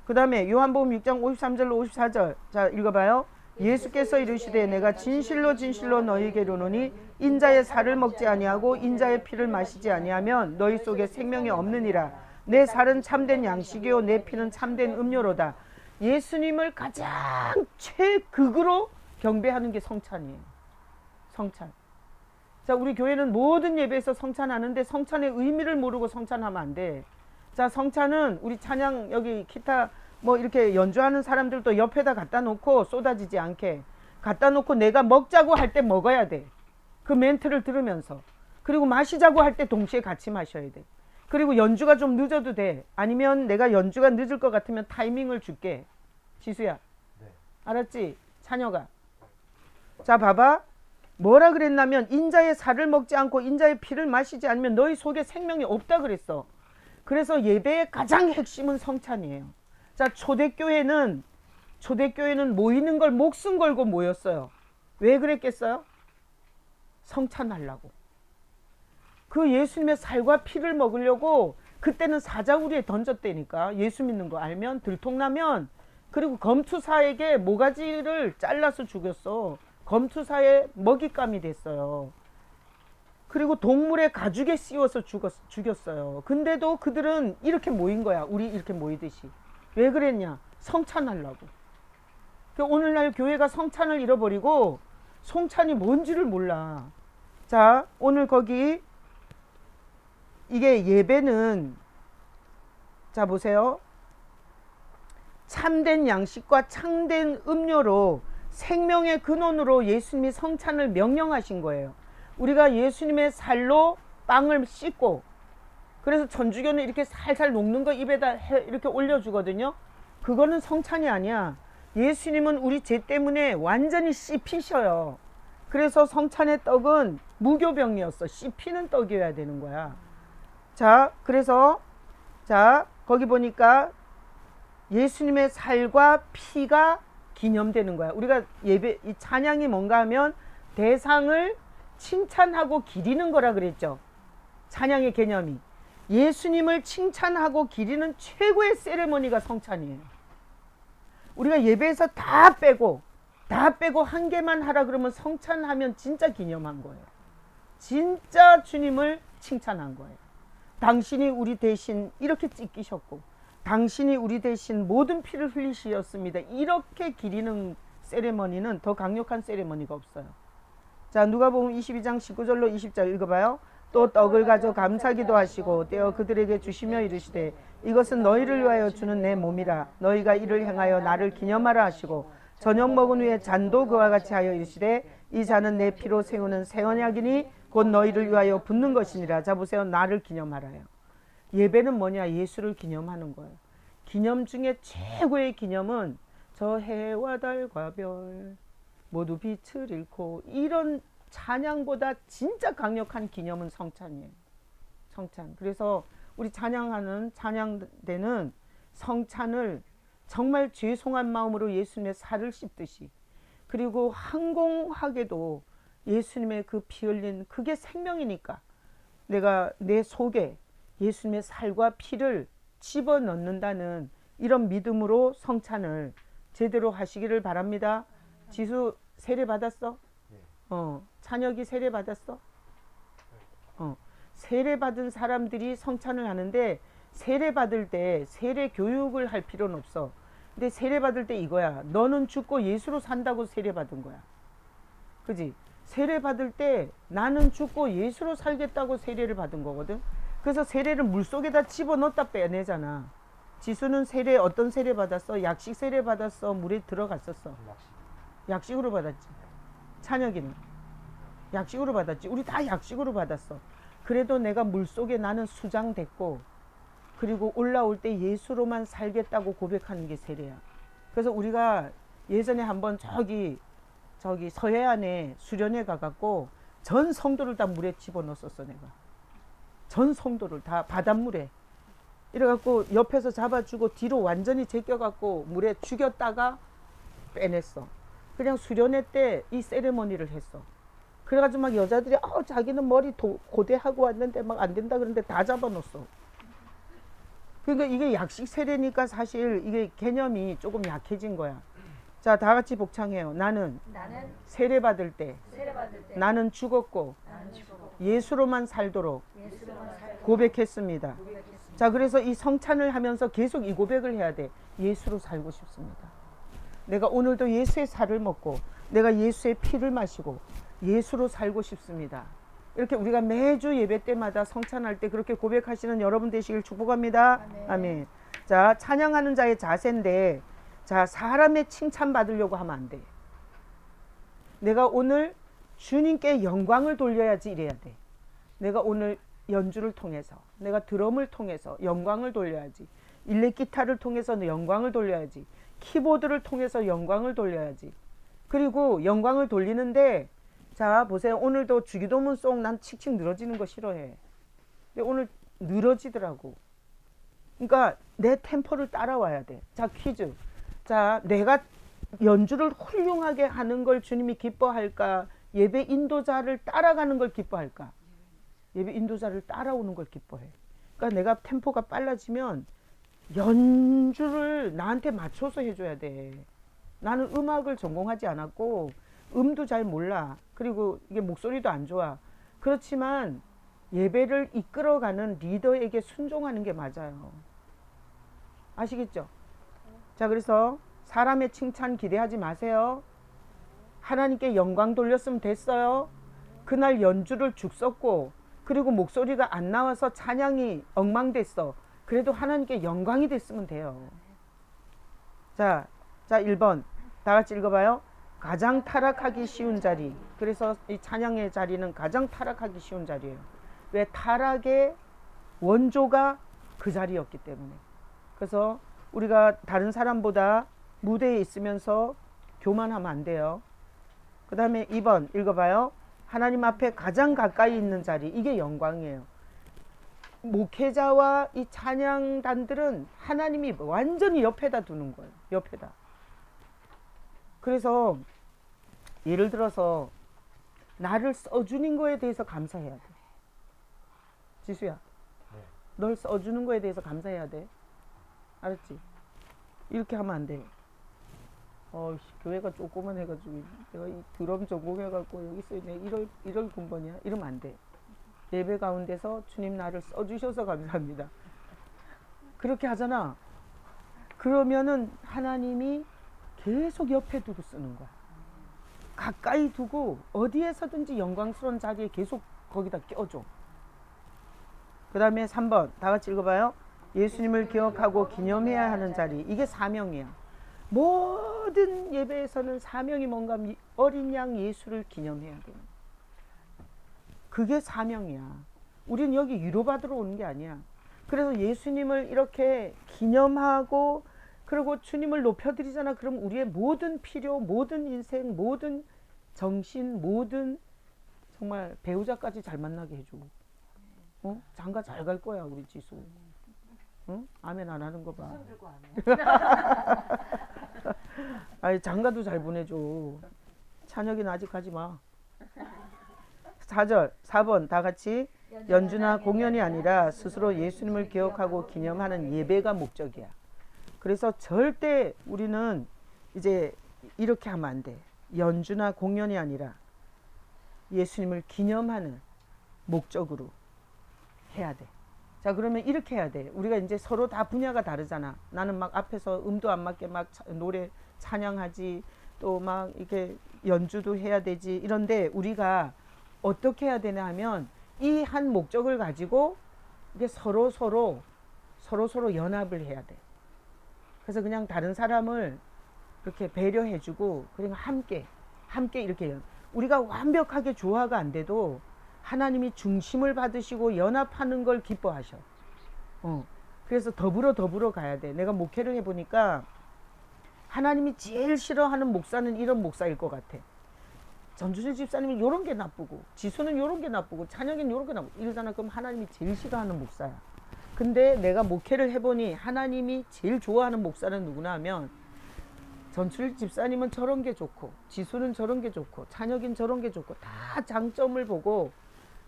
그 다음에 요한복음 6장 53절로 54절 자 읽어봐요. 예수께서 이르시되 내가 진실로 진실로 너희에게 이르노니 인자의 살을 먹지 아니하고 인자의 피를 마시지 아니하면 너희 속에 생명이 없느니라. 내 살은 참된 양식이요 내 피는 참된 음료로다. 예수님을 가장 최극으로 경배하는 게 성찬이에요. 성찬. 자, 우리 교회는 모든 예배에서 성찬하는데 성찬의 의미를 모르고 성찬하면 안 돼. 자, 성찬은 우리 찬양 여기 기타 뭐 이렇게 연주하는 사람들도 옆에다 갖다 놓고 쏟아지지 않게 갖다 놓고 내가 먹자고 할 때 먹어야 돼. 그 멘트를 들으면서. 그리고 마시자고 할 때 동시에 같이 마셔야 돼. 그리고 연주가 좀 늦어도 돼. 아니면 내가 연주가 늦을 것 같으면 타이밍을 줄게. 지수야. 네. 알았지? 찬여가. 자, 봐봐. 뭐라 그랬냐면 인자의 살을 먹지 않고 인자의 피를 마시지 않으면 너희 속에 생명이 없다 그랬어. 그래서 예배의 가장 핵심은 성찬이에요. 자, 초대교회는 모이는 걸 목숨 걸고 모였어요. 왜 그랬겠어요? 성찬하려고. 그 예수님의 살과 피를 먹으려고 그때는 사자우리에 던졌다니까. 예수 믿는 거 알면 들통나면. 그리고 검투사에게 모가지를 잘라서 죽였어. 검투사의 먹잇감이 됐어요. 그리고 동물의 가죽에 씌워서 죽였어요. 근데도 그들은 이렇게 모인 거야. 우리 이렇게 모이듯이. 왜 그랬냐? 성찬하려고. 오늘날 교회가 성찬을 잃어버리고 성찬이 뭔지를 몰라. 자, 오늘 거기 이게 예배는 자 보세요. 참된 양식과 참된 음료로 생명의 근원으로 예수님이 성찬을 명령하신 거예요. 우리가 예수님의 살로 빵을 씻고 그래서 천주교는 이렇게 살살 녹는 거 입에다 이렇게 올려주거든요. 그거는 성찬이 아니야. 예수님은 우리 죄 때문에 완전히 씹히셔요. 그래서 성찬의 떡은 무교병이었어. 씹히는 떡이어야 되는 거야. 자, 그래서 자 거기 보니까 예수님의 살과 피가 기념되는 거야. 우리가 예배 이 찬양이 뭔가 하면 대상을 칭찬하고 기리는 거라 그랬죠. 찬양의 개념이 예수님을 칭찬하고 기리는 최고의 세레머니가 성찬이에요. 우리가 예배에서 다 빼고 한 개만 하라 그러면 성찬하면 진짜 기념한 거예요. 진짜 주님을 칭찬한 거예요. 당신이 우리 대신 이렇게 찢기셨고 당신이 우리 대신 모든 피를 흘리시었습니다. 이렇게 기리는 세레머니는 더 강력한 세레머니가 없어요. 자, 누가복음 22장 19절로 20절 읽어봐요. 또 떡을 가져 감사기도 하시고 떼어 그들에게 주시며 이르시되 이것은 너희를 위하여 주는 내 몸이라. 너희가 이를 행하여 나를 기념하라 하시고 저녁 먹은 후에 잔도 그와 같이 하여 이르시되 이 잔은 내 피로 세우는 새 언약이니 곧 너희를 위하여 붓는 것이니라. 자 보세요. 나를 기념하라요. 예배는 뭐냐? 예수를 기념하는 거예요. 기념 중에 최고의 기념은 저 해와 달과 별 모두 빛을 잃고 이런 찬양보다 진짜 강력한 기념은 성찬이에요. 성찬. 그래서 우리 찬양하는 찬양대는 성찬을 정말 죄송한 마음으로 예수님의 살을 씹듯이 그리고 항공하게도 예수님의 그 피 흘린 그게 생명이니까 내가 내 속에 예수님의 살과 피를 집어넣는다는 이런 믿음으로 성찬을 제대로 하시기를 바랍니다. 지수 세례 받았어? 찬혁이 세례 받았어? 세례 받은 사람들이 성찬을 하는데 세례 받을 때 세례 교육을 할 필요는 없어. 근데 세례 받을 때 이거야. 너는 죽고 예수로 산다고 세례 받은 거야. 그지? 세례 받을 때 나는 죽고 예수로 살겠다고 세례를 받은 거거든. 그래서 세례를 물속에다 집어넣었다 빼내잖아. 지수는 세례 어떤 세례 받았어? 약식 세례 받았어? 물에 들어갔었어? 약식으로 받았지. 찬혁이는 약식으로 받았지. 우리 다 약식으로 받았어. 그래도 내가 물속에 나는 수장됐고 그리고 올라올 때 예수로만 살겠다고 고백하는 게 세례야. 그래서 우리가 예전에 한번 저기 서해안에 수련회 가갖고 전 성도를 다 물에 집어넣었어. 내가 전 성도를 다 바닷물에 이래갖고 옆에서 잡아주고 뒤로 완전히 제껴갖고 물에 죽였다가 빼냈어. 그냥 수련회 때 이 세레머니를 했어. 그래가지고 막 여자들이 자기는 머리 고대하고 왔는데 막 안 된다 그러는데 다 잡아놓았어. 그러니까 이게 약식 세례니까 사실 이게 개념이 조금 약해진 거야. 자, 다 같이 복창해요. 나는 세례 받을 때 나는 죽었고 예수로만 살도록 고백했습니다. 자, 그래서 이 성찬을 하면서 계속 이 고백을 해야 돼. 예수로 살고 싶습니다. 내가 오늘도 예수의 살을 먹고 내가 예수의 피를 마시고 예수로 살고 싶습니다. 이렇게 우리가 매주 예배 때마다 성찬할 때 그렇게 고백하시는 여러분 되시길 축복합니다. 아멘. 아멘. 자, 찬양하는 자의 자세인데, 자, 사람의 칭찬 받으려고 하면 안 돼. 내가 오늘 주님께 영광을 돌려야지 이래야 돼. 내가 오늘 연주를 통해서, 내가 드럼을 통해서 영광을 돌려야지. 일렉 기타를 통해서 영광을 돌려야지. 키보드를 통해서 영광을 돌려야지. 그리고 영광을 돌리는데, 자, 보세요. 오늘도 주기도문 송 난 칙칙 늘어지는 거 싫어해. 근데 오늘 늘어지더라고. 그러니까 내 템포를 따라와야 돼. 자, 퀴즈. 자, 내가 연주를 훌륭하게 하는 걸 주님이 기뻐할까? 예배 인도자를 따라가는 걸 기뻐할까? 예배 인도자를 따라오는 걸 기뻐해. 그러니까 내가 템포가 빨라지면 연주를 나한테 맞춰서 해줘야 돼. 나는 음악을 전공하지 않았고 음도 잘 몰라. 그리고 이게 목소리도 안 좋아. 그렇지만 예배를 이끌어가는 리더에게 순종하는 게 맞아요. 아시겠죠? 자, 그래서 사람의 칭찬 기대하지 마세요. 하나님께 영광 돌렸으면 됐어요. 그날 연주를 죽 썼고 그리고 목소리가 안 나와서 찬양이 엉망됐어. 그래도 하나님께 영광이 됐으면 돼요. 자, 1번 다 같이 읽어봐요. 가장 타락하기 쉬운 자리. 그래서 이 찬양의 자리는 가장 타락하기 쉬운 자리예요. 왜? 타락의 원조가 그 자리였기 때문에. 그래서 우리가 다른 사람보다 무대에 있으면서 교만하면 안 돼요. 그 다음에 2번 읽어봐요. 하나님 앞에 가장 가까이 있는 자리. 이게 영광이에요. 목회자와 이 찬양단들은 하나님이 완전히 옆에다 두는 거예요. 옆에다. 그래서 예를 들어서 나를 써주는 거에 대해서 감사해야 돼. 지수야, 널 써주는 거에 대해서 감사해야 돼. 알았지? 이렇게 하면 안 돼. 교회가 조그만 해가지고 내가 이 드럼 전공해갖고 여기 써있네. 1월 군번이야. 이러면 안 돼. 예배 가운데서 주님 나를 써주셔서 감사합니다. 그렇게 하잖아. 그러면은 하나님이 계속 옆에 두고 쓰는 거야. 가까이 두고 어디에서든지 영광스러운 자리에 계속 거기다 껴줘. 그 다음에 3번 다 같이 읽어봐요. 예수님을 기억하고 기념해야 하는 자리. 이게 사명이야. 모든 예배에서는 사명이 뭔가 어린 양 예수를 기념해야 돼. 그게 사명이야. 우린 여기 위로받으러 오는 게 아니야. 그래서 예수님을 이렇게 기념하고 그리고 주님을 높여드리잖아. 그럼 우리의 모든 필요, 모든 인생, 모든 정신, 모든 정말 배우자까지 잘 만나게 해줘. 장가 잘 갈 거야 우리 지수. 응? 아멘 안 하는 거 봐. 아니 장가도 잘 보내줘. 찬혁이는 아직 가지 마. 4번 다 같이 연주나 공연이 아니라 스스로 예수님을 기억하고 기념하는 예배가 목적이야. 그래서 절대 우리는 이제 이렇게 하면 안 돼. 연주나 공연이 아니라 예수님을 기념하는 목적으로 해야 돼. 자, 그러면 이렇게 해야 돼. 우리가 이제 서로 다 분야가 다르잖아. 나는 막 앞에서 음도 안 맞게 막 노래 찬양하지, 또 막 이렇게 연주도 해야 되지. 이런데 우리가 어떻게 해야 되냐 하면 이 한 목적을 가지고 이게 서로 연합을 해야 돼. 그래서 그냥 다른 사람을 이렇게 배려해주고 그냥 함께 이렇게 우리가 완벽하게 조화가 안 돼도 하나님이 중심을 받으시고 연합하는 걸 기뻐하셔. 그래서 더불어 가야 돼. 내가 목회를 해보니까 하나님이 제일 싫어하는 목사는 이런 목사일 것 같아. 전주진 집사님이 요런 게 나쁘고 지수는 요런 게 나쁘고 찬혁이는 요런 게 나쁘고 이러잖아. 그럼 하나님이 제일 싫어하는 목사야. 근데 내가 목회를 해보니 하나님이 제일 좋아하는 목사는 누구나 하면 전출 집사님은 저런 게 좋고 지수는 저런 게 좋고 찬혁이는 저런 게 좋고 다 장점을 보고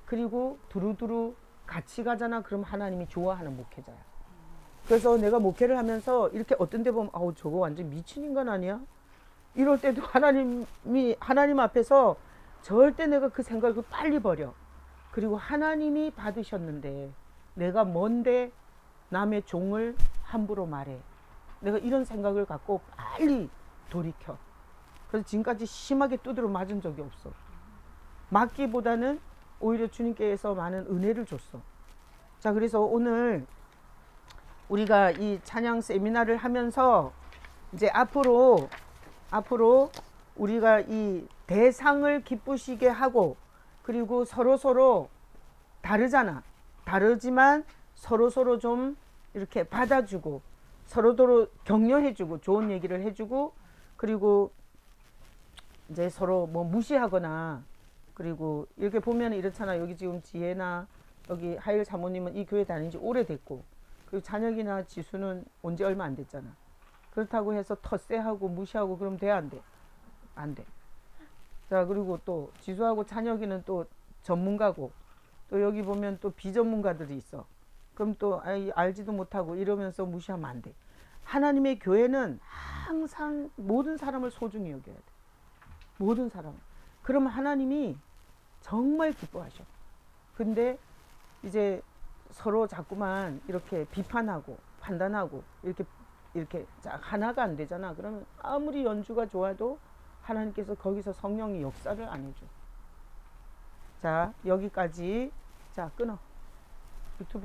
그리고 두루두루 같이 가잖아. 그럼 하나님이 좋아하는 목회자야. 그래서 내가 목회를 하면서 이렇게 어떤 데 보면 저거 완전 미친 인간 아니야? 이럴 때도 하나님 앞에서 절대 내가 그 생각을 빨리 버려. 그리고 하나님이 받으셨는데 내가 뭔데 남의 종을 함부로 말해. 내가 이런 생각을 갖고 빨리 돌이켜. 그래서 지금까지 심하게 두드려 맞은 적이 없어. 맞기보다는 오히려 주님께서 많은 은혜를 줬어. 자, 그래서 오늘 우리가 이 찬양 세미나를 하면서 이제 앞으로 우리가 이 대상을 기쁘시게 하고, 그리고 서로 다르잖아. 다르지만 서로 좀 이렇게 받아주고, 서로 격려해주고, 좋은 얘기를 해주고, 그리고 이제 서로 뭐 무시하거나, 그리고 이렇게 보면 이렇잖아. 여기 지금 지혜나 여기 하일 사모님은 이 교회 다닌 지 오래됐고, 그리고 찬혁이나 지수는 온 지 얼마 안 됐잖아. 그렇다고 해서 텃세하고 무시하고 그러면 돼, 안 돼? 안 돼. 자, 그리고 또 지수하고 찬혁이는 또 전문가고, 또 여기 보면 또 비전문가들이 있어. 그럼 또 알지도 못하고 이러면서 무시하면 안 돼. 하나님의 교회는 항상 모든 사람을 소중히 여겨야 돼. 모든 사람. 그러면 하나님이 정말 기뻐하셔. 근데 이제 서로 자꾸만 이렇게 비판하고 판단하고 이렇게 하나가 안 되잖아. 그러면 아무리 연주가 좋아도 하나님께서 거기서 성령이 역사를 안 해줘. 자, 여기까지. 자, 끊어. 유튜브